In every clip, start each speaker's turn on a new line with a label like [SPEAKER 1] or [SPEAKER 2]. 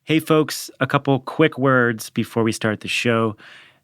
[SPEAKER 1] Hey folks, a couple quick words before we start the show.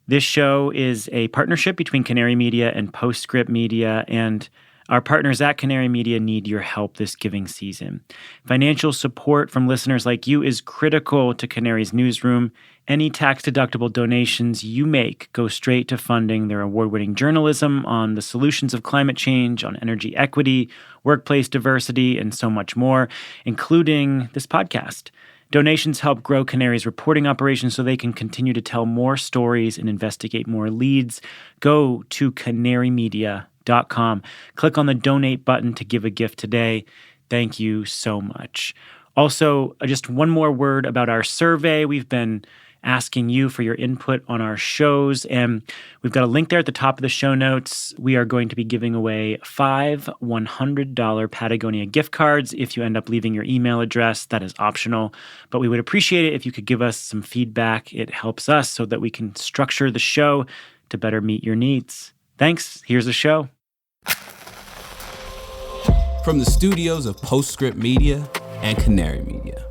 [SPEAKER 1] This show is a partnership between Canary Media and Postscript Media, and our partners at Canary Media need your help this giving season. Financial support from listeners like you is critical to Canary's newsroom. Any tax-deductible donations you make go straight to funding their award-winning journalism on the solutions of climate change, on energy equity, workplace diversity, and so much more, including this podcast. Donations help grow Canary's reporting operations so they can continue to tell more stories and investigate more leads. Go to canarymedia.com. Click on the donate button to give a gift today. Thank you so much. Also, just one more word about our survey. We've been asking you for your input on our shows, and we've got a link there at the top of the show notes. We are going to be giving away 5 $100 Patagonia gift cards if you end up leaving your email address. That is optional, but we would appreciate it if you could give us some feedback. It helps us so that we can structure the show to better meet your needs. Thanks. Here's the show.
[SPEAKER 2] From the studios of Postscript Media and Canary Media.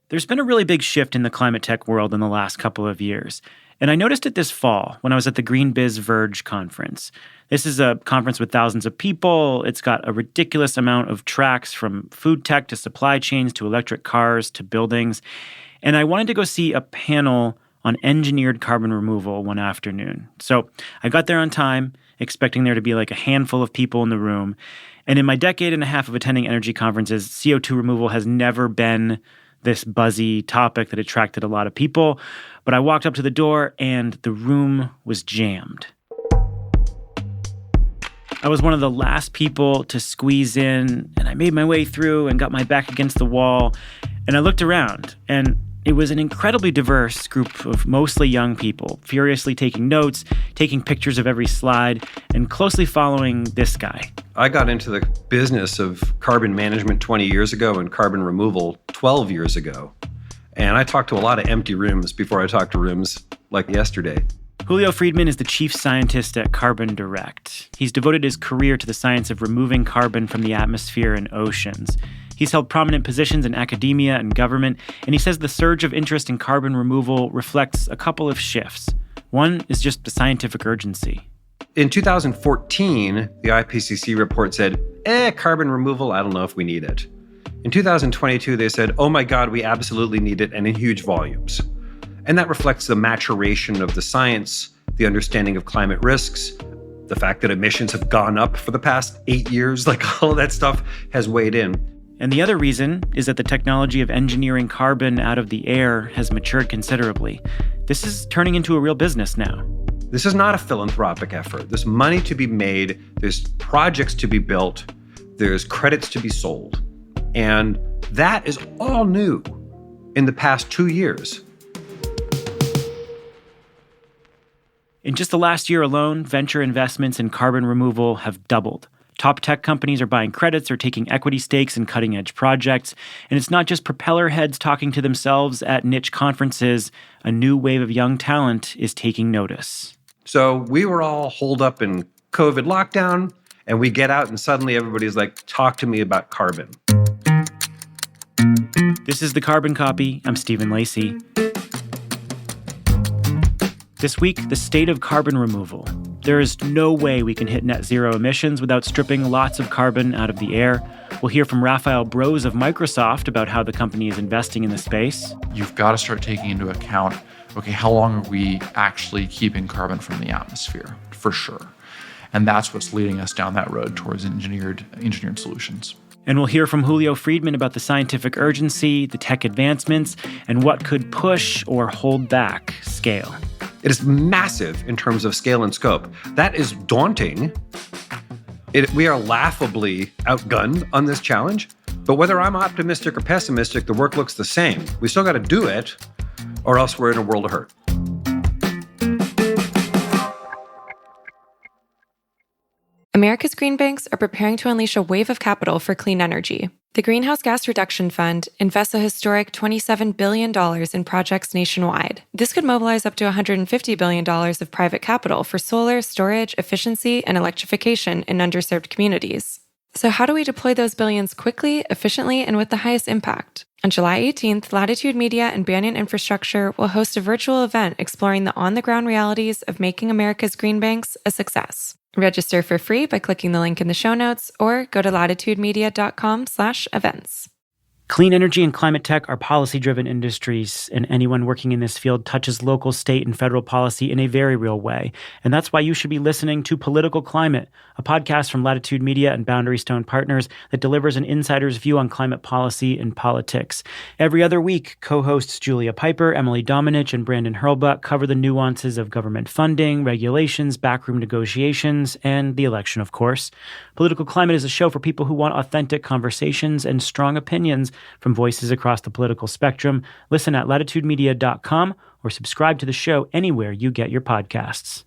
[SPEAKER 1] There's been a really big shift in the climate tech world in the last couple of years. And I noticed it this fall when I was at the Green Biz Verge conference. This is a conference with thousands of people. It's got a ridiculous amount of tracks from food tech to supply chains to electric cars to buildings. And I wanted to go see a panel on engineered carbon removal one afternoon. So I got there on time, expecting there to be like a handful of people in the room. And in my decade and a half of attending energy conferences, CO2 removal has never been this buzzy topic that attracted a lot of people. But I walked up to the door and the room was jammed. I was one of the last people to squeeze in, and I made my way through and got my back against the wall. And I looked around, and it was an incredibly diverse group of mostly young people, furiously taking notes, taking pictures of every slide, and closely following this guy.
[SPEAKER 3] I got into the business of carbon management 20 years ago and carbon removal 12 years ago. And I talked to a lot of empty rooms before I talked to rooms like yesterday.
[SPEAKER 1] Julio Friedmann is the chief scientist at Carbon Direct. He's devoted his career to the science of removing carbon from the atmosphere and oceans. He's held prominent positions in academia and government, and he says the surge of interest in carbon removal reflects a couple of shifts. One is just the scientific urgency.
[SPEAKER 3] In 2014, the IPCC report said, carbon removal, I don't know if we need it. In 2022, they said, oh my God, we absolutely need it and in huge volumes. And that reflects the maturation of the science, the understanding of climate risks, the fact that emissions have gone up for the past 8 years, like all of that stuff has weighed in.
[SPEAKER 1] And the other reason is that the technology of engineering carbon out of the air has matured considerably. This is turning into a real business now.
[SPEAKER 3] This is not a philanthropic effort. There's money to be made, there's projects to be built, there's credits to be sold. And that is all new in the past 2 years.
[SPEAKER 1] In just the last year alone, venture investments in carbon removal have doubled. Top tech companies are buying credits or taking equity stakes in cutting-edge projects. And it's not just propeller heads talking to themselves at niche conferences. A new wave of young talent is taking notice.
[SPEAKER 3] So we were all holed up in COVID lockdown, and we get out and suddenly everybody's like, talk to me about carbon.
[SPEAKER 1] This is The Carbon Copy. I'm Stephen Lacey. This week, the state of carbon removal. There is no way we can hit net zero emissions without stripping lots of carbon out of the air. We'll hear from Raphael Bros of Microsoft about how the company is investing in the space.
[SPEAKER 4] You've got to start taking into account, okay, how long are we actually keeping carbon from the atmosphere, for sure. And that's what's leading us down that road towards engineered solutions.
[SPEAKER 1] And we'll hear from Julio Friedmann about the scientific urgency, the tech advancements, and what could push or hold back scale.
[SPEAKER 3] It is massive in terms of scale and scope. That is daunting. We are laughably outgunned on this challenge. But whether I'm optimistic or pessimistic, the work looks the same. We still got to do it, or else we're in a world of hurt.
[SPEAKER 5] America's green banks are preparing to unleash a wave of capital for clean energy. The Greenhouse Gas Reduction Fund invests a historic $27 billion in projects nationwide. This could mobilize up to $150 billion of private capital for solar, storage, efficiency, and electrification in underserved communities. So how do we deploy those billions quickly, efficiently, and with the highest impact? On July 18th, Latitude Media and Banyan Infrastructure will host a virtual event exploring the on-the-ground realities of making America's green banks a success. Register for free by clicking the link in the show notes or go to latitudemedia.com/events.
[SPEAKER 1] Clean energy and climate tech are policy-driven industries, and anyone working in this field touches local, state, and federal policy in a very real way. And that's why you should be listening to Political Climate, a podcast from Latitude Media and Boundary Stone Partners that delivers an insider's view on climate policy and politics. Every other week, co-hosts Julia Piper, Emily Domenech, and Brandon Hurlbut cover the nuances of government funding, regulations, backroom negotiations, and the election, of course. Political Climate is a show for people who want authentic conversations and strong opinions from voices across the political spectrum. Listen at latitudemedia.com or subscribe to the show anywhere you get your podcasts.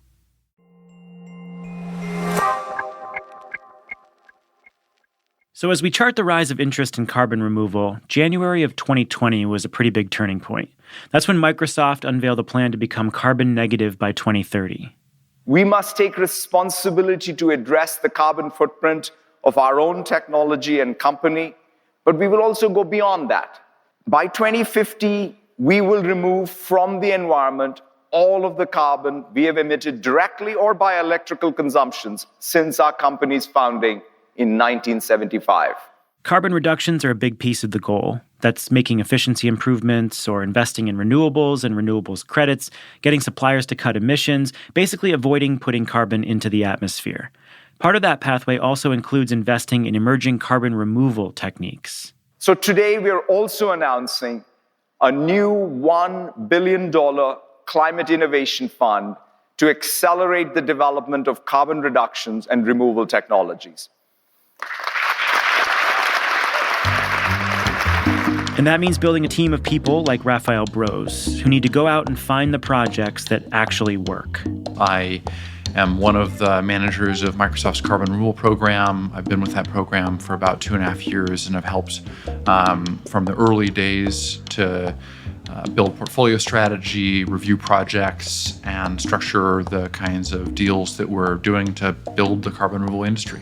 [SPEAKER 1] So as we chart the rise of interest in carbon removal, January of 2020 was a pretty big turning point. That's when Microsoft unveiled a plan to become carbon negative by 2030.
[SPEAKER 6] We must take responsibility to address the carbon footprint of our own technology and company, but we will also go beyond that. By 2050, we will remove from the environment all of the carbon we have emitted directly or by electrical consumptions since our company's founding in 1975.
[SPEAKER 1] Carbon reductions are a big piece of the goal. That's making efficiency improvements or investing in renewables and renewables credits, getting suppliers to cut emissions, basically avoiding putting carbon into the atmosphere. Part of that pathway also includes investing in emerging carbon removal techniques.
[SPEAKER 6] So today we are also announcing a new $1 billion climate innovation fund to accelerate the development of carbon reductions and removal technologies.
[SPEAKER 1] And that means building a team of people like Raphael Bros, who need to go out and find the projects that actually work.
[SPEAKER 4] I am one of the managers of Microsoft's carbon removal program. I've been with that program for about 2.5 years and have helped from the early days to build portfolio strategy, review projects, and structure the kinds of deals that we're doing to build the carbon removal industry.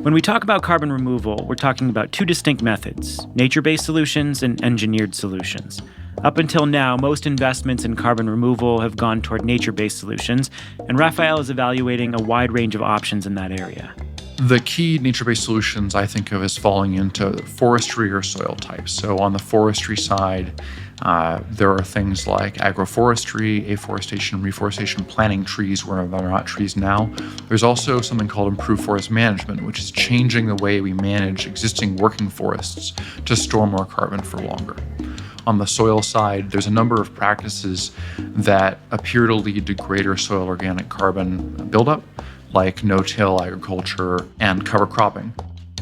[SPEAKER 1] When we talk about carbon removal, we're talking about two distinct methods: nature-based solutions and engineered solutions. Up until now, most investments in carbon removal have gone toward nature-based solutions, and Raphael is evaluating a wide range of options in that area.
[SPEAKER 4] The key nature-based solutions I think of as falling into forestry or soil types. So on the forestry side, there are things like agroforestry, afforestation, reforestation, planting trees where there are not trees now. There's also something called improved forest management, which is changing the way we manage existing working forests to store more carbon for longer. On the soil side, there's a number of practices that appear to lead to greater soil organic carbon buildup, like no-till agriculture and cover cropping.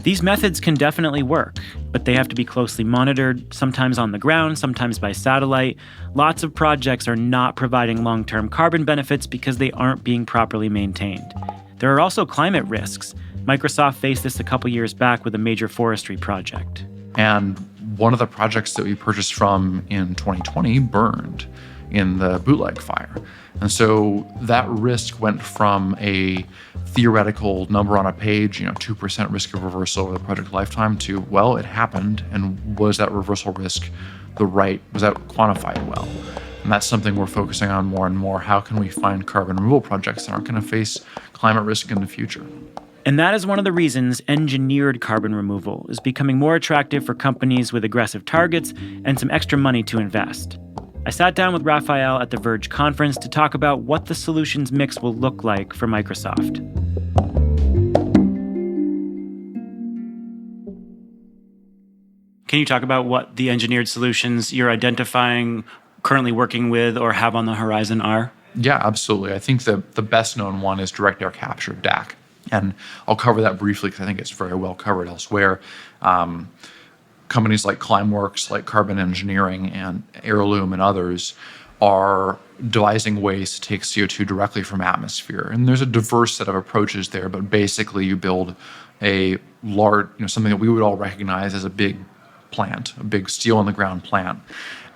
[SPEAKER 1] These methods can definitely work, but they have to be closely monitored, sometimes on the ground, sometimes by satellite. Lots of projects are not providing long-term carbon benefits because they aren't being properly maintained. There are also climate risks. Microsoft faced this a couple years back with a major forestry project.
[SPEAKER 4] And one of the projects that we purchased from in 2020 burned in the bootleg fire. And so that risk went from a theoretical number on a page, 2% risk of reversal over the project lifetime, to, well, it happened, and was that reversal risk was that quantified well? And that's something we're focusing on more and more. How can we find carbon removal projects that aren't going to face climate risk in the future?
[SPEAKER 1] And that is one of the reasons engineered carbon removal is becoming more attractive for companies with aggressive targets and some extra money to invest. I sat down with Raphael at the Verge conference to talk about what the solutions mix will look like for Microsoft. Can you talk about what the engineered solutions you're identifying, currently working with, or have on the horizon are?
[SPEAKER 4] Yeah, absolutely. I think the best known one is direct air capture, DAC. And I'll cover that briefly because I think it's very well covered elsewhere. Companies like Climeworks, like Carbon Engineering and Heirloom and others are devising ways to take CO2 directly from atmosphere. And there's a diverse set of approaches there, but basically you build a large, something that we would all recognize as a big plant, a big steel on the ground plant.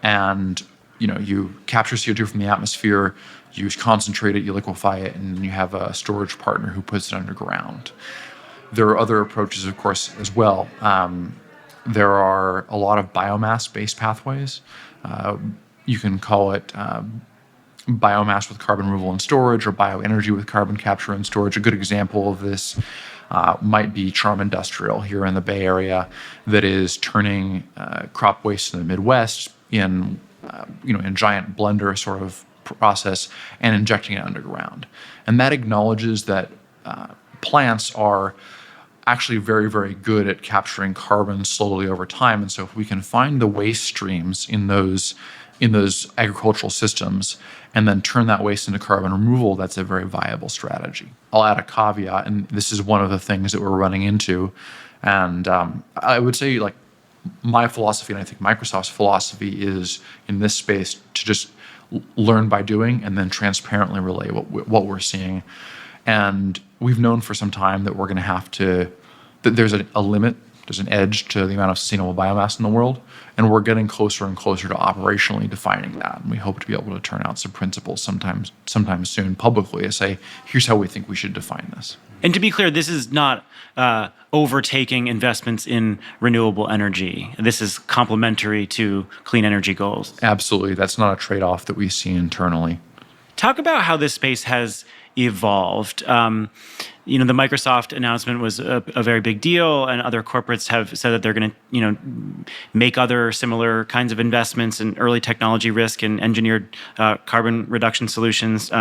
[SPEAKER 4] And, you capture CO2 from the atmosphere, you concentrate it, you liquefy it, and then you have a storage partner who puts it underground. There are other approaches, of course, as well. There are a lot of biomass-based pathways. You can call it biomass with carbon removal and storage, or bioenergy with carbon capture and storage. A good example of this might be Charm Industrial here in the Bay Area, that is turning crop waste in the Midwest in giant blender sort of process and injecting it underground. And that acknowledges that plants are actually very, very good at capturing carbon slowly over time. And so if we can find the waste streams in those agricultural systems and then turn that waste into carbon removal, that's a very viable strategy. I'll add a caveat, and this is one of the things that we're running into. And I would say, like, my philosophy, and I think Microsoft's philosophy, is in this space to just learn by doing and then transparently relay what we're seeing. And we've known for some time that we're going to have to, that there's a limit, there's an edge to the amount of sustainable biomass in the world, and we're getting closer and closer to operationally defining that. And we hope to be able to turn out some principles sometime soon publicly to say, here's how we think we should define this.
[SPEAKER 1] And to be clear, this is not overtaking investments in renewable energy. This is complementary to clean energy goals.
[SPEAKER 4] Absolutely. That's not a trade-off that we see internally.
[SPEAKER 1] Talk about how this space has evolved. The Microsoft announcement was a very big deal, and other corporates have said that they're going to, make other similar kinds of investments in early technology risk and engineered carbon reduction solutions.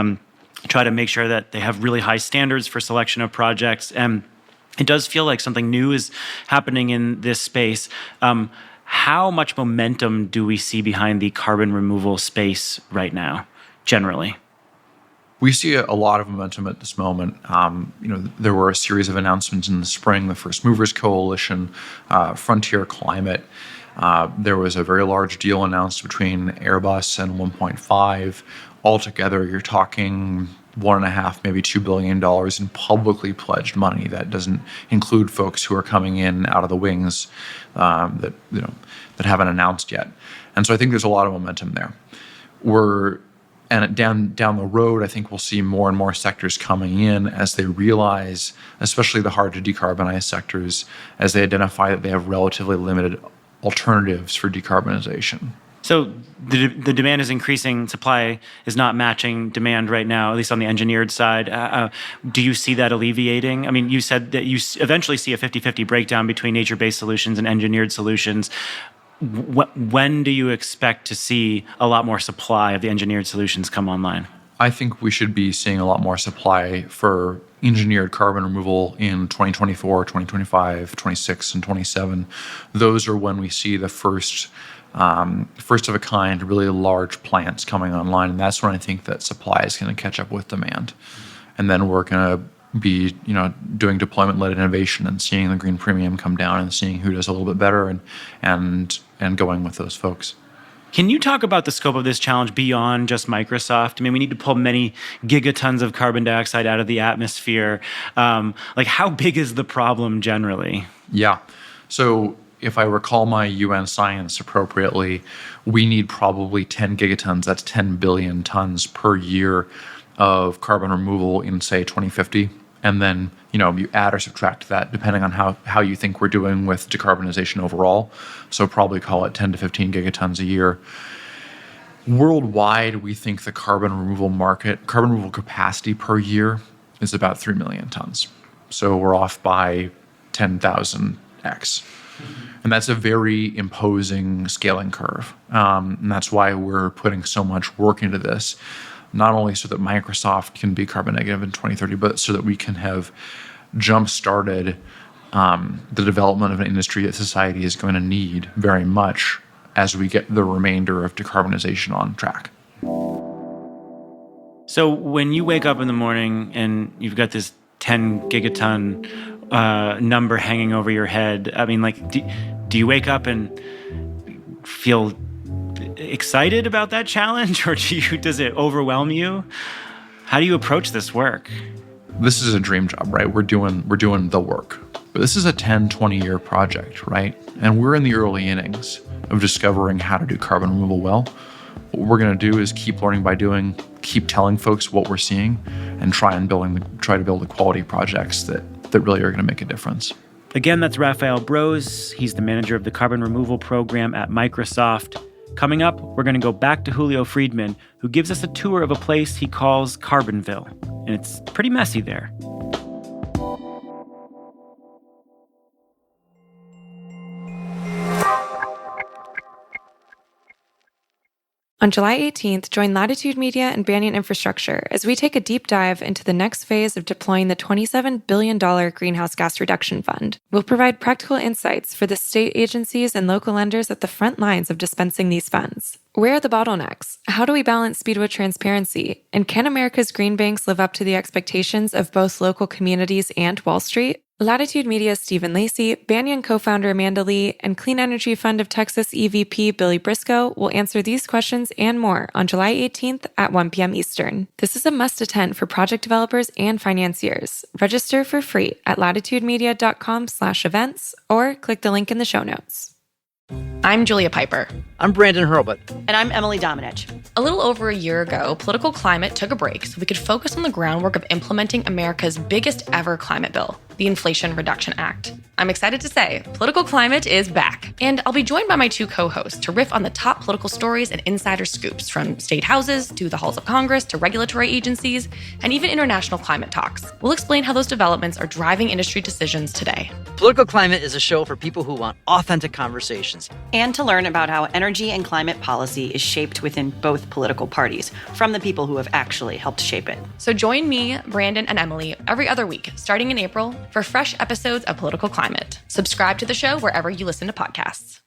[SPEAKER 1] Try to make sure that they have really high standards for selection of projects. And it does feel like something new is happening in this space. How much momentum do we see behind the carbon removal space right now, generally?
[SPEAKER 4] We see a lot of momentum at this moment. There were a series of announcements in the spring, the First Movers Coalition, Frontier Climate. There was a very large deal announced between Airbus and 1.5. Altogether, you're talking $1.5, maybe $2 billion in publicly pledged money. That doesn't include folks who are coming in out of the wings that haven't announced yet. And so I think there's a lot of momentum there. And down the road, I think we'll see more and more sectors coming in as they realize, especially the hard to decarbonize sectors, as they identify that they have relatively limited alternatives for decarbonization.
[SPEAKER 1] So the demand is increasing, supply is not matching demand right now, at least on the engineered side. Do you see that alleviating? I mean, you said that you eventually see a 50-50 breakdown between nature-based solutions and engineered solutions. When do you expect to see a lot more supply of the engineered solutions come online?
[SPEAKER 4] I think we should be seeing a lot more supply for engineered carbon removal in 2024, 2025, 26, and 27. Those are when we see the first of a kind, really large plants coming online. And that's when I think that supply is going to catch up with demand. And then we're going to be, doing deployment-led innovation and seeing the green premium come down and seeing who does a little bit better and going with those folks.
[SPEAKER 1] Can you talk about the scope of this challenge beyond just Microsoft? I mean, we need to pull many gigatons of carbon dioxide out of the atmosphere. How big is the problem generally?
[SPEAKER 4] Yeah. So if I recall my UN science appropriately, we need probably 10 gigatons, that's 10 billion tons per year of carbon removal in, say, 2050. And then, you add or subtract that depending on how you think we're doing with decarbonization overall. So probably call it 10 to 15 gigatons a year. Worldwide, we think the carbon removal capacity per year is about 3 million tons. So we're off by 10,000x. And that's a very imposing scaling curve. And that's why we're putting so much work into this, not only so that Microsoft can be carbon negative in 2030, but so that we can have jump-started the development of an industry that society is going to need very much as we get the remainder of decarbonization on track.
[SPEAKER 1] So when you wake up in the morning and you've got this 10 gigaton number hanging over your head, I mean, do you wake up and feel excited about that challenge, or does it overwhelm you? How do you approach this work?
[SPEAKER 4] This is a dream job, right? We're doing the work. But this is a 10, 20-year project, right? And we're in the early innings of discovering how to do carbon removal well. What we're going to do is keep learning by doing, keep telling folks what we're seeing, and try to build the quality projects that really are going to make a difference.
[SPEAKER 1] Again, that's Raphael Bros. He's the manager of the carbon removal program at Microsoft. Coming up, we're going to go back to Julio Friedmann, who gives us a tour of a place he calls Carbonville. And it's pretty messy there.
[SPEAKER 5] On July 18th, join Latitude Media and Banyan Infrastructure as we take a deep dive into the next phase of deploying the $27 billion Greenhouse Gas Reduction Fund. We'll provide practical insights for the state agencies and local lenders at the front lines of dispensing these funds. Where are the bottlenecks? How do we balance speed with transparency? And can America's green banks live up to the expectations of both local communities and Wall Street? Latitude Media's Stephen Lacey, Banyan co-founder Amanda Lee, and Clean Energy Fund of Texas EVP Billy Briscoe will answer these questions and more on July 18th at 1 p.m. Eastern. This is a must-attend for project developers and financiers. Register for free at latitudemedia.com/events or click the link in the show notes.
[SPEAKER 7] I'm Julia Piper.
[SPEAKER 8] I'm Brandon Hurlbut.
[SPEAKER 9] And I'm Emily Domenech.
[SPEAKER 7] A little over a year ago, political climate took a break so we could focus on the groundwork of implementing America's biggest ever climate bill, the Inflation Reduction Act. I'm excited to say, political climate is back. And I'll be joined by my two co-hosts to riff on the top political stories and insider scoops, from state houses to the halls of Congress to regulatory agencies and even international climate talks. We'll explain how those developments are driving industry decisions today.
[SPEAKER 8] Political Climate is a show for people who want authentic conversations.
[SPEAKER 9] And to learn about how energy and climate policy is shaped within both political parties, from the people who have actually helped shape it.
[SPEAKER 7] So join me, Brandon, and Emily every other week, starting in April, for fresh episodes of Political Climate. Subscribe to the show wherever you listen to podcasts.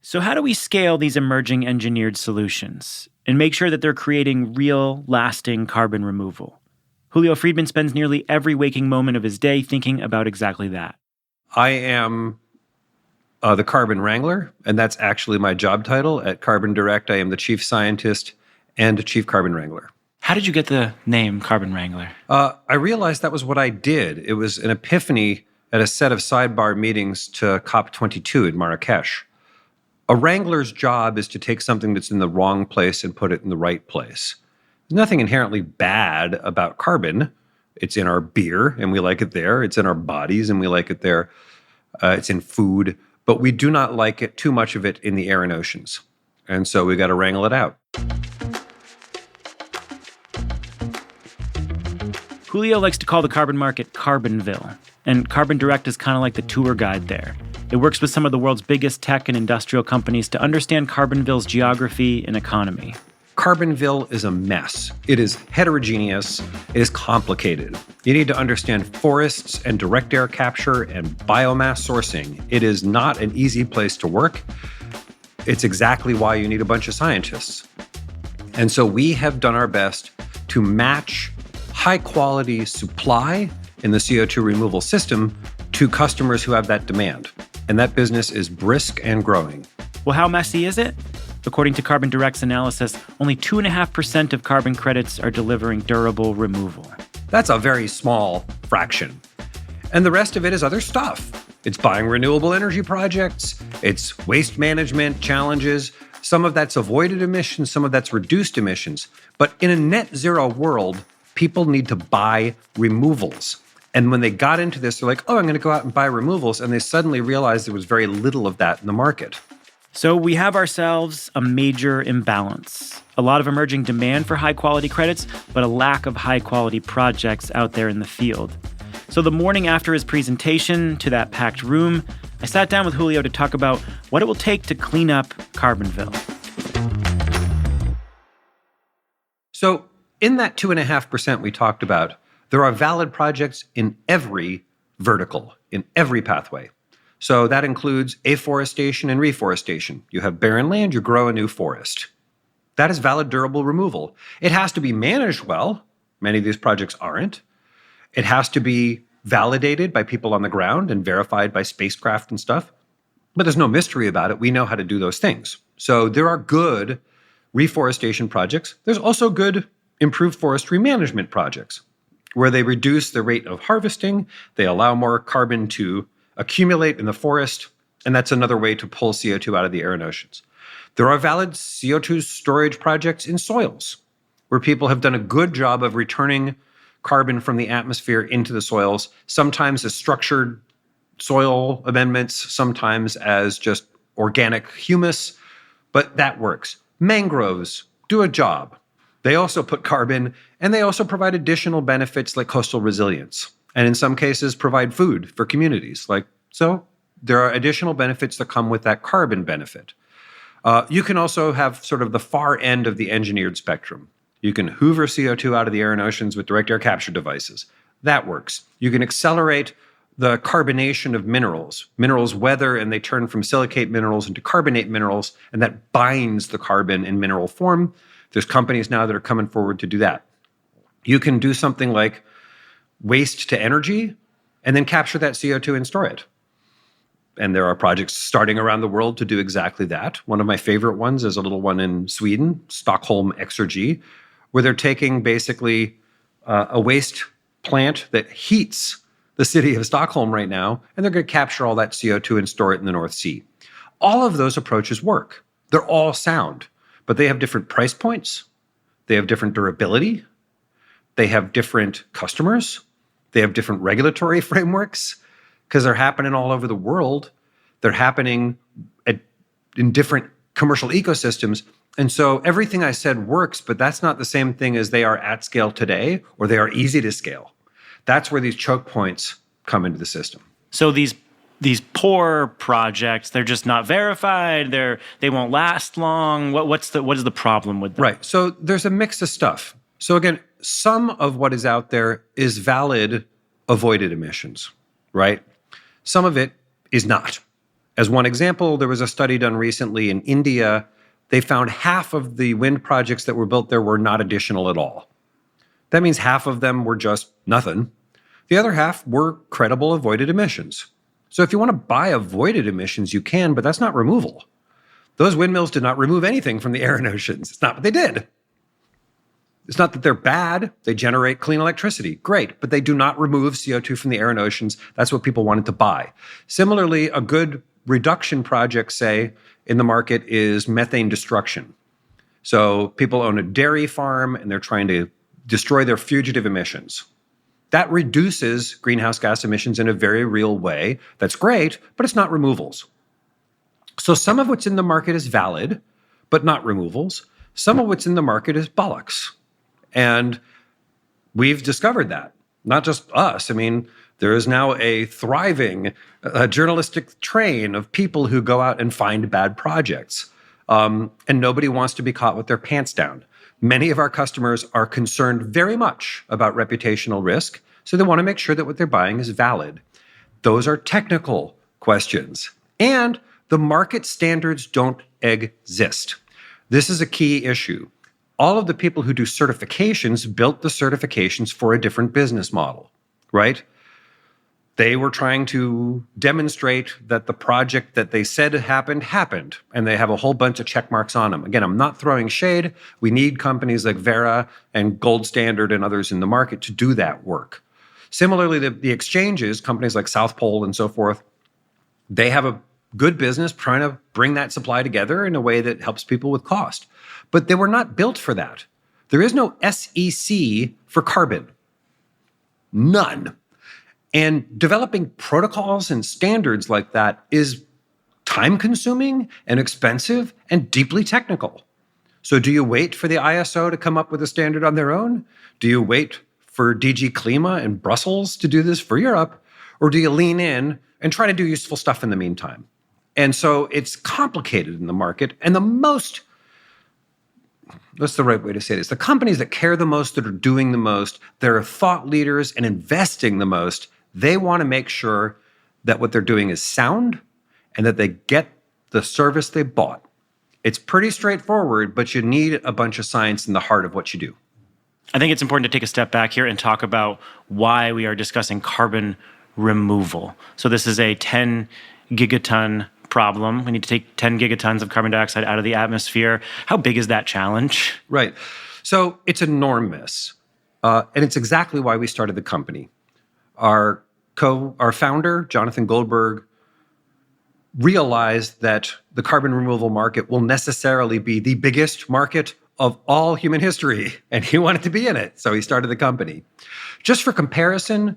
[SPEAKER 1] So how do we scale these emerging engineered solutions and make sure that they're creating real, lasting carbon removal? Julio Friedmann spends nearly every waking moment of his day thinking about exactly that.
[SPEAKER 3] I am the Carbon Wrangler, and that's actually my job title at Carbon Direct. I am the chief scientist and chief carbon wrangler.
[SPEAKER 1] How did you get the name Carbon Wrangler?
[SPEAKER 3] I realized that was what I did. It was an epiphany at a set of sidebar meetings to COP22 in Marrakesh. A wrangler's job is to take something that's in the wrong place and put it in the right place. There's nothing inherently bad about carbon. It's in our beer, and we like it there. It's in our bodies, and we like it there. It's in food. But we do not like it, too much of it, in the air and oceans. And so we got to wrangle it out.
[SPEAKER 1] Julio likes to call the carbon market Carbonville, and Carbon Direct is kind of like the tour guide there. It works with some of the world's biggest tech and industrial companies to understand Carbonville's geography and economy.
[SPEAKER 3] Carbonville is a mess. It is heterogeneous. It is complicated. You need to understand forests and direct air capture and biomass sourcing. It is not an easy place to work. It's exactly why you need a bunch of scientists. And so we have done our best to match high-quality supply in the CO2 removal system to customers who have that demand. And that business is brisk and growing.
[SPEAKER 1] Well, how messy is it? According to Carbon Direct's analysis, only 2.5% of carbon credits are delivering durable removal.
[SPEAKER 3] That's a very small fraction. And the rest of it is other stuff. It's buying renewable energy projects, it's waste management challenges. Some of that's avoided emissions, some of that's reduced emissions. But in a net zero world, people need to buy removals. And when they got into this, they're like, oh, I'm going to go out and buy removals. And they suddenly realized there was very little of that in the market.
[SPEAKER 1] So we have ourselves a major imbalance. A lot of emerging demand for high-quality credits, but a lack of high-quality projects out there in the field. So the morning after his presentation to that packed room, I sat down with Julio to talk about what it will take to clean up Carbonville.
[SPEAKER 3] So in that 2.5% we talked about, there are valid projects in every vertical, in every pathway. So that includes afforestation and reforestation. You have barren land, you grow a new forest. That is valid, durable removal. It has to be managed well. Many of these projects aren't. It has to be validated by people on the ground and verified by spacecraft and stuff. But there's no mystery about it. We know how to do those things. So there are good reforestation projects. There's also good improved forestry management projects where they reduce the rate of harvesting, they allow more carbon to accumulate in the forest, and that's another way to pull CO2 out of the air and oceans. There are valid CO2 storage projects in soils, where people have done a good job of returning carbon from the atmosphere into the soils, sometimes as structured soil amendments, sometimes as just organic humus, but that works. Mangroves do a job. They also put carbon, and they also provide additional benefits like coastal resilience, and in some cases provide food for communities. So there are additional benefits that come with that carbon benefit. You can also have sort of the far end of the engineered spectrum. You can hoover CO2 out of the air and oceans with direct air capture devices. That works. You can accelerate the carbonation of minerals. Minerals weather and they turn from silicate minerals into carbonate minerals, and that binds the carbon in mineral form. There's companies now that are coming forward to do that. You can do something like waste to energy and then capture that CO2 and store it. And there are projects starting around the world to do exactly that. One of my favorite ones is a little one in Sweden, Stockholm Exergi, where they're taking basically a waste plant that heats the city of Stockholm right now, and they're going to capture all that CO2 and store it in the North Sea. All of those approaches work. They're all sound, but they have different price points. They have different durability. They have different customers. They have different regulatory frameworks because they're happening all over the world. They're happening in different commercial ecosystems. And so everything I said works, but that's not the same thing as they are at scale today or they are easy to scale. That's where these choke points come into the system.
[SPEAKER 1] So these poor projects, they're just not verified. They won't last long. What is the problem with them?
[SPEAKER 3] Right. So there's a mix of stuff. So again, some of what is out there is valid avoided emissions, right? Some of it is not. As one example, there was a study done recently in India. They found half of the wind projects that were built there were not additional at all. That means half of them were just nothing. The other half were credible avoided emissions. So if you want to buy avoided emissions, you can, but that's not removal. Those windmills did not remove anything from the air and oceans. It's not what they did. It's not that they're bad. They generate clean electricity. Great. But they do not remove CO2 from the air and oceans. That's what people wanted to buy. Similarly, a good reduction project, say, in the market is methane destruction. So people own a dairy farm and they're trying to destroy their fugitive emissions. That reduces greenhouse gas emissions in a very real way. That's great, but it's not removals. So some of what's in the market is valid, but not removals. Some of what's in the market is bollocks. And we've discovered that, not just us. I mean, there is now a thriving journalistic train of people who go out and find bad projects. And nobody wants to be caught with their pants down. Many of our customers are concerned very much about reputational risk, so they want to make sure that what they're buying is valid. Those are technical questions. And the market standards don't exist. This is a key issue. All of the people who do certifications built the certifications for a different business model, right? They were trying to demonstrate that the project that they said happened, and they have a whole bunch of check marks on them. Again, I'm not throwing shade. We need companies like Verra and Gold Standard and others in the market to do that work. Similarly, the exchanges, companies like South Pole and so forth, they have a good business trying to bring that supply together in a way that helps people with cost. But they were not built for that. There is no SEC for carbon. None. And developing protocols and standards like that is time-consuming and expensive and deeply technical. So do you wait for the ISO to come up with a standard on their own? Do you wait for DG Klima in Brussels to do this for Europe? Or do you lean in and try to do useful stuff in the meantime? And so it's complicated in the market. And what's the right way to say this? The companies that care the most, that are doing the most, that are thought leaders and investing the most, they want to make sure that what they're doing is sound and that they get the service they bought. It's pretty straightforward, but you need a bunch of science in the heart of what you do.
[SPEAKER 1] I think it's important to take a step back here and talk about why we are discussing carbon removal. So this is a 10 gigaton problem. We need to take 10 gigatons of carbon dioxide out of the atmosphere. How big is that challenge?
[SPEAKER 3] Right. So it's enormous. And it's exactly why we started the company. Our founder, Jonathan Goldberg, realized that the carbon removal market will necessarily be the biggest market of all human history, and he wanted to be in it, so he started the company. Just for comparison,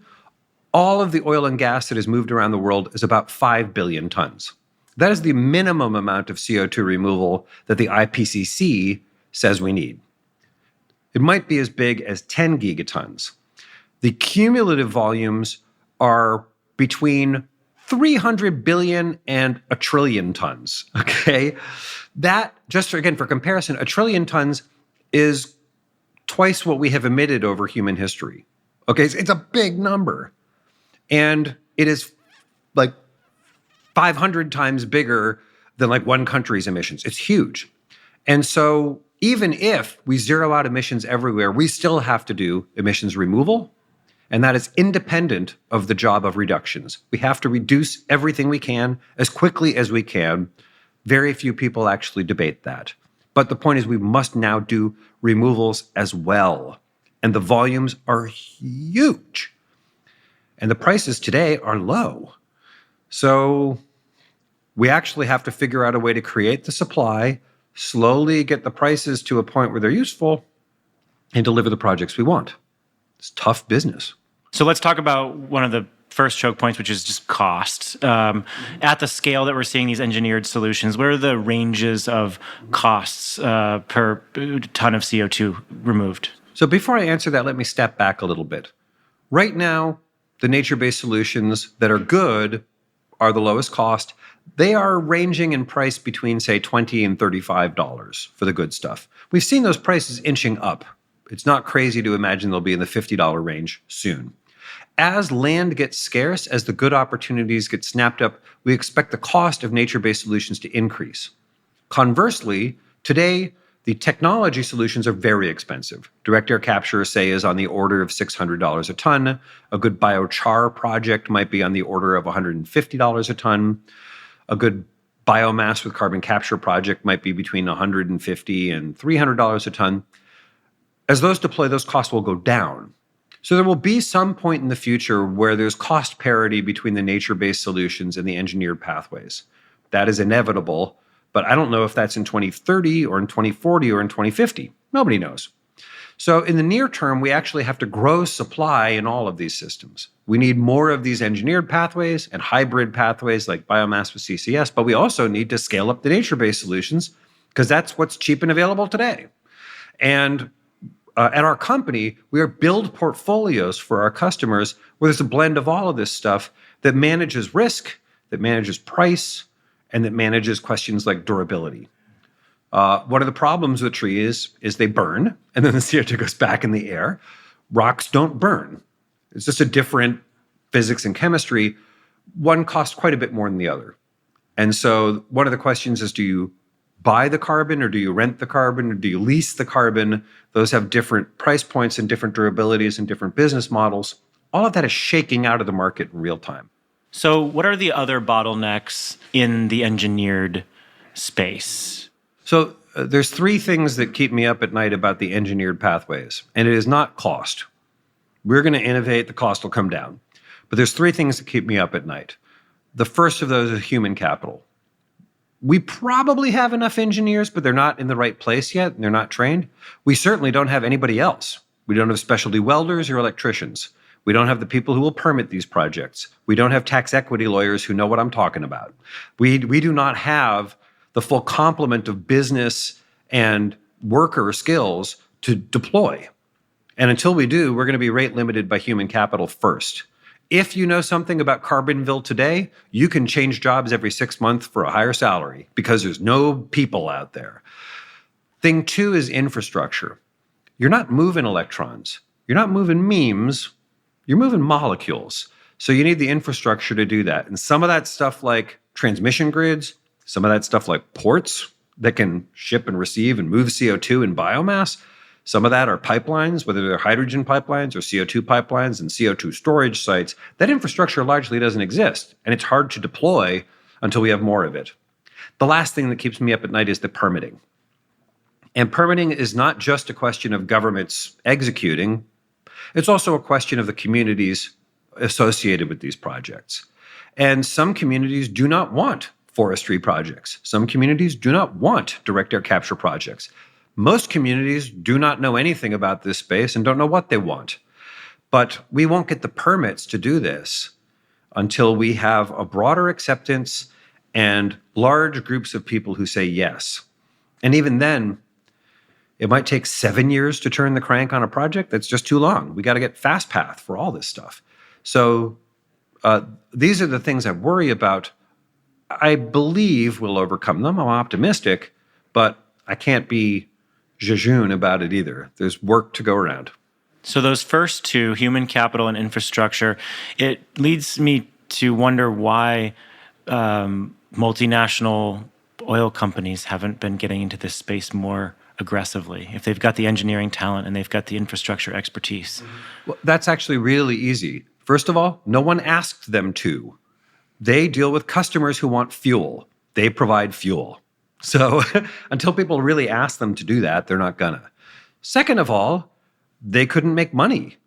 [SPEAKER 3] all of the oil and gas that has moved around the world is about 5 billion tons. That is the minimum amount of CO2 removal that the IPCC says we need. It might be as big as 10 gigatons. The cumulative volumes are between 300 billion and a trillion tons, okay? That, just again, for comparison, a trillion tons is twice what we have emitted over human history. Okay, it's a big number. And it is like 500 times bigger than like one country's emissions. It's huge. And so even if we zero out emissions everywhere, we still have to do emissions removal. And that is independent of the job of reductions. We have to reduce everything we can as quickly as we can. Very few people actually debate that. But the point is we must now do removals as well. And the volumes are huge. And the prices today are low. So we actually have to figure out a way to create the supply, slowly get the prices to a point where they're useful, and deliver the projects we want. It's tough business.
[SPEAKER 1] So let's talk about one of the first choke points, which is just cost. At the scale that we're seeing these engineered solutions, what are the ranges of costs per ton of CO2 removed?
[SPEAKER 3] So before I answer that, let me step back a little bit. Right now, the nature-based solutions that are good are the lowest cost. They are ranging in price between, say, $20 and $35 for the good stuff. We've seen those prices inching up. It's not crazy to imagine they'll be in the $50 range soon. As land gets scarce, as the good opportunities get snapped up, we expect the cost of nature-based solutions to increase. Conversely, today, the technology solutions are very expensive. Direct air capture, say, is on the order of $600 a ton. A good biochar project might be on the order of $150 a ton. A good biomass with carbon capture project might be between $150 and $300 a ton. As those deploy, those costs will go down. So there will be some point in the future where there's cost parity between the nature-based solutions and the engineered pathways. That is inevitable, but I don't know if that's in 2030 or in 2040 or in 2050. Nobody knows. So in the near term, we actually have to grow supply in all of these systems. We need more of these engineered pathways and hybrid pathways like biomass with CCS, but we also need to scale up the nature-based solutions because that's what's cheap and available today. And at our company, we build portfolios for our customers where there's a blend of all of this stuff that manages risk, that manages price, and that manages questions like durability. One of the problems with trees is they burn, and then the CO2 goes back in the air. Rocks don't burn. It's just a different physics and chemistry. One costs quite a bit more than the other. And so one of the questions is, do you buy the carbon or do you rent the carbon or do you lease the carbon? Those have different price points and different durabilities and different business models. All of that is shaking out of the market in real time.
[SPEAKER 1] So what are the other bottlenecks in the engineered space?
[SPEAKER 3] So there's three things that keep me up at night about the engineered pathways, and it is not cost. We're going to innovate, the cost will come down. But there's three things that keep me up at night. The first of those is human capital. We probably have enough engineers, but they're not in the right place yet, and they're not trained. We certainly don't have anybody else. We don't have specialty welders or electricians. We don't have the people who will permit these projects. We don't have tax equity lawyers who know what I'm talking about. We do not have the full complement of business and worker skills to deploy. And until we do, we're going to be rate limited by human capital first. If you know something about Carbonville today, you can change jobs every 6 months for a higher salary because there's no people out there. Thing two is infrastructure. You're not moving electrons. You're not moving memes. You're moving molecules. So you need the infrastructure to do that. And some of that stuff like transmission grids, some of that stuff like ports that can ship and receive and move CO2 and biomass, some of that are pipelines, whether they're hydrogen pipelines or CO2 pipelines and CO2 storage sites. That infrastructure largely doesn't exist, and it's hard to deploy until we have more of it. The last thing that keeps me up at night is the permitting. And permitting is not just a question of governments executing. It's also a question of the communities associated with these projects. And some communities do not want forestry projects. Some communities do not want direct air capture projects. Most communities do not know anything about this space and don't know what they want. But we won't get the permits to do this until we have a broader acceptance and large groups of people who say yes. And even then, it might take 7 years to turn the crank on a project. That's just too long. We got to get fast path for all this stuff. So these are the things I worry about. I believe we'll overcome them. I'm optimistic, but I can't be jejune about it either. There's work to go around.
[SPEAKER 1] So those first two, human capital and infrastructure, it leads me to wonder why multinational oil companies haven't been getting into this space more aggressively, if they've got the engineering talent and they've got the infrastructure expertise.
[SPEAKER 3] Well, that's actually really easy. First of all, no one asked them to. They deal with customers who want fuel. They provide fuel. So until people really ask them to do that, they're not gonna. Second of all, they couldn't make money.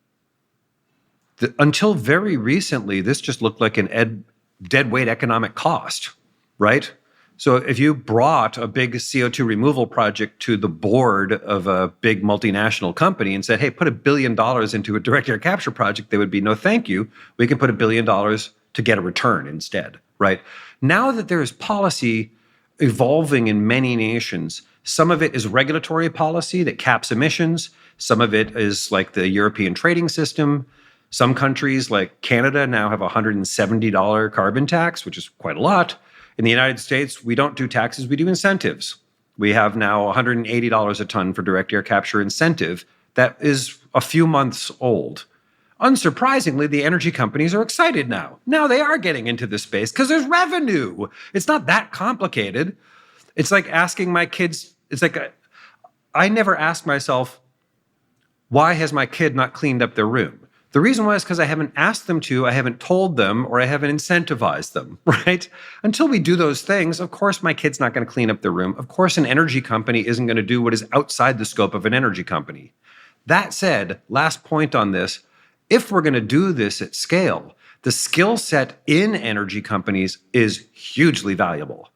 [SPEAKER 3] Until very recently, this just looked like an deadweight economic cost, right? So if you brought a big CO2 removal project to the board of a big multinational company and said, hey, put $1 billion into a direct air capture project, they would be, no, thank you. We can put $1 billion to get a return instead, right? Now that there is policy evolving in many nations, some of it is regulatory policy that caps emissions. Some of it is like the European trading system. Some countries like Canada now have a $170 carbon tax, which is quite a lot. In the United States, we don't do taxes, we do incentives. We have now $180 a ton for direct air capture incentive that is a few months old. Unsurprisingly, the energy companies are excited now. Now they are getting into this space because there's revenue. It's not that complicated. It's like asking my kids, I never ask myself, why has my kid not cleaned up their room? The reason why is because I haven't asked them to, I haven't told them, or I haven't incentivized them, right? Until we do those things, of course my kid's not going to clean up their room. Of course an energy company isn't going to do what is outside the scope of an energy company. That said, last point on this, if we're going to do this at scale, the skill set in energy companies is hugely valuable.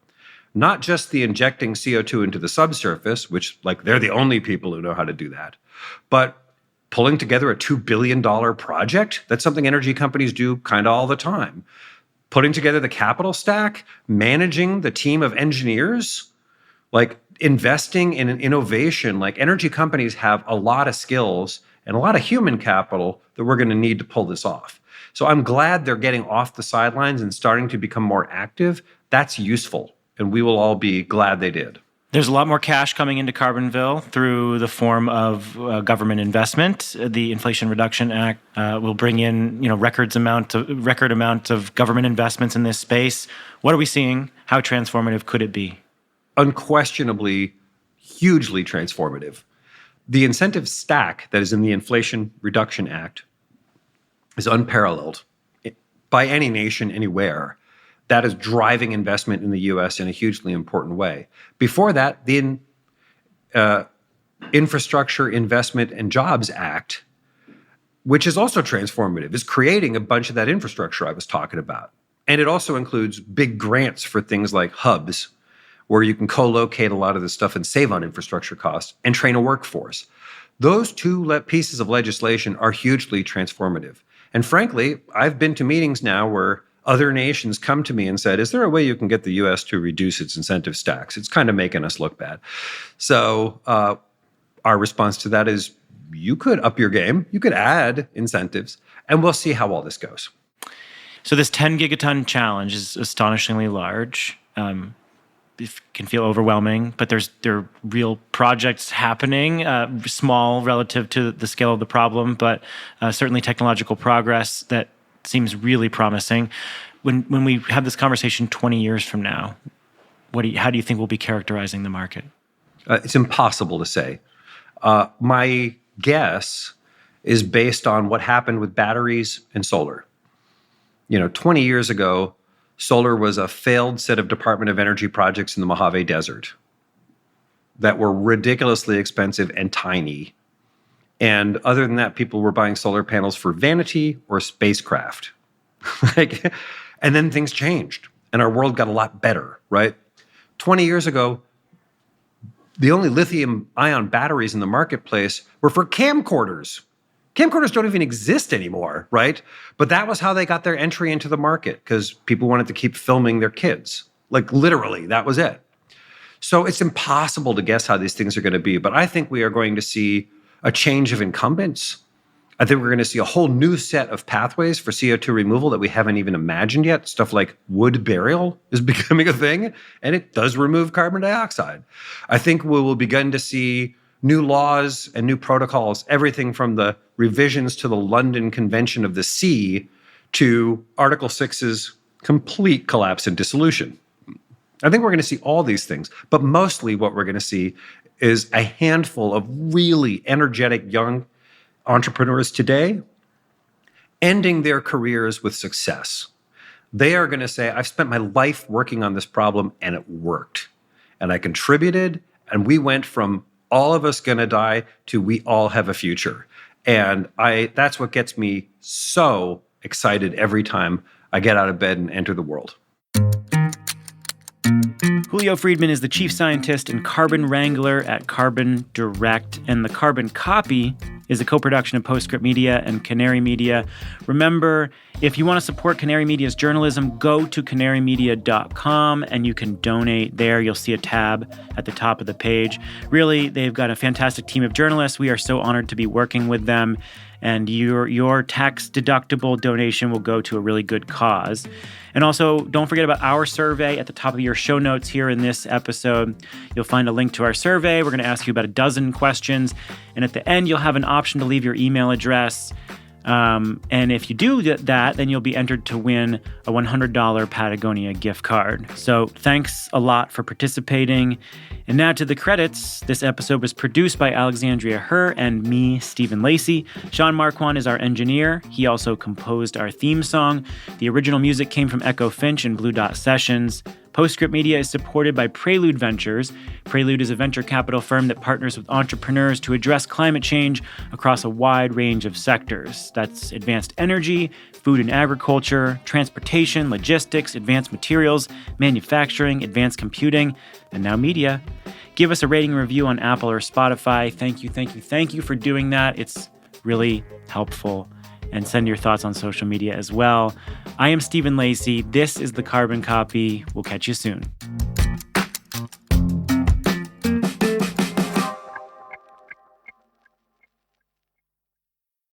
[SPEAKER 3] Not just the injecting CO2 into the subsurface, which they're the only people who know how to do that, but pulling together a $2 billion project. That's something energy companies do kind of all the time. Putting together the capital stack, managing the team of engineers, investing in an innovation. Energy companies have a lot of skills and a lot of human capital that we're going to need to pull this off. So I'm glad they're getting off the sidelines and starting to become more active. That's useful, and we will all be glad they did.
[SPEAKER 1] There's a lot more cash coming into Carbonville through the form of government investment. The Inflation Reduction Act will bring in, record amount of government investments in this space. What are we seeing? How transformative could it be?
[SPEAKER 3] Unquestionably, hugely transformative. The incentive stack that is in the Inflation Reduction Act is unparalleled by any nation anywhere. That is driving investment in the U.S. in a hugely important way. Before that, the Infrastructure Investment and Jobs Act, which is also transformative, is creating a bunch of that infrastructure I was talking about. And it also includes big grants for things like hubs, where you can co-locate a lot of this stuff and save on infrastructure costs and train a workforce. Those two pieces of legislation are hugely transformative. And frankly, I've been to meetings now where other nations come to me and said, is there a way you can get the U.S. to reduce its incentive stacks? It's kind of making us look bad. So our response to that is, you could up your game. You could add incentives, and we'll see how all this goes.
[SPEAKER 1] So this 10 gigaton challenge is astonishingly large. It can feel overwhelming, but there are real projects happening, small relative to the scale of the problem, but certainly technological progress that seems really promising. When we have this conversation 20 years from now, how do you think we'll be characterizing the market?
[SPEAKER 3] It's impossible to say. My guess is based on what happened with batteries and solar. 20 years ago, solar was a failed set of Department of Energy projects in the Mojave Desert that were ridiculously expensive and tiny. And other than that, people were buying solar panels for vanity or spacecraft. And then things changed and our world got a lot better, right? 20 years ago, the only lithium-ion batteries in the marketplace were for camcorders. Camcorders don't even exist anymore, right? But that was how they got their entry into the market because people wanted to keep filming their kids. Like literally, that was it. So it's impossible to guess how these things are going to be. But I think we are going to see a change of incumbents. I think we're going to see a whole new set of pathways for CO2 removal that we haven't even imagined yet. Stuff like wood burial is becoming a thing, and it does remove carbon dioxide. I think we will begin to see new laws and new protocols, everything from the revisions to the London Convention of the Sea to Article 6's complete collapse and dissolution. I think we're going to see all these things, but mostly what we're going to see is a handful of really energetic young entrepreneurs today ending their careers with success. They are going to say, I've spent my life working on this problem and it worked. And I contributed, and we went from all of us going to die to we all have a future. And that's what gets me so excited every time I get out of bed and enter the world.
[SPEAKER 1] Julio Friedmann is the chief scientist and carbon wrangler at Carbon Direct, and the Carbon Copy is a co-production of Postscript Media and Canary Media. Remember, if you want to support Canary Media's journalism, go to canarymedia.com and you can donate there. You'll see a tab at the top of the page. Really, they've got a fantastic team of journalists. We are so honored to be working with them. And your tax-deductible donation will go to a really good cause. And also, don't forget about our survey at the top of your show notes here in this episode. You'll find a link to our survey. We're going to ask you about a dozen questions. And at the end, you'll have an option to leave your email address. And if you do that, then you'll be entered to win a $100 Patagonia gift card. So thanks a lot for participating. And now to the credits. This episode was produced by Alexandria Herr and me, Stephen Lacey. Sean Marquand is our engineer. He also composed our theme song. The original music came from Echo Finch and Blue Dot Sessions. Postscript Media is supported by Prelude Ventures. Prelude is a venture capital firm that partners with entrepreneurs to address climate change across a wide range of sectors. That's advanced energy, food and agriculture, transportation, logistics, advanced materials, manufacturing, advanced computing, and now media. Give us a rating and review on Apple or Spotify. Thank you for doing that. It's really helpful. And send your thoughts on social media as well. I am Stephen Lacey. This is the Carbon Copy. We'll catch you soon.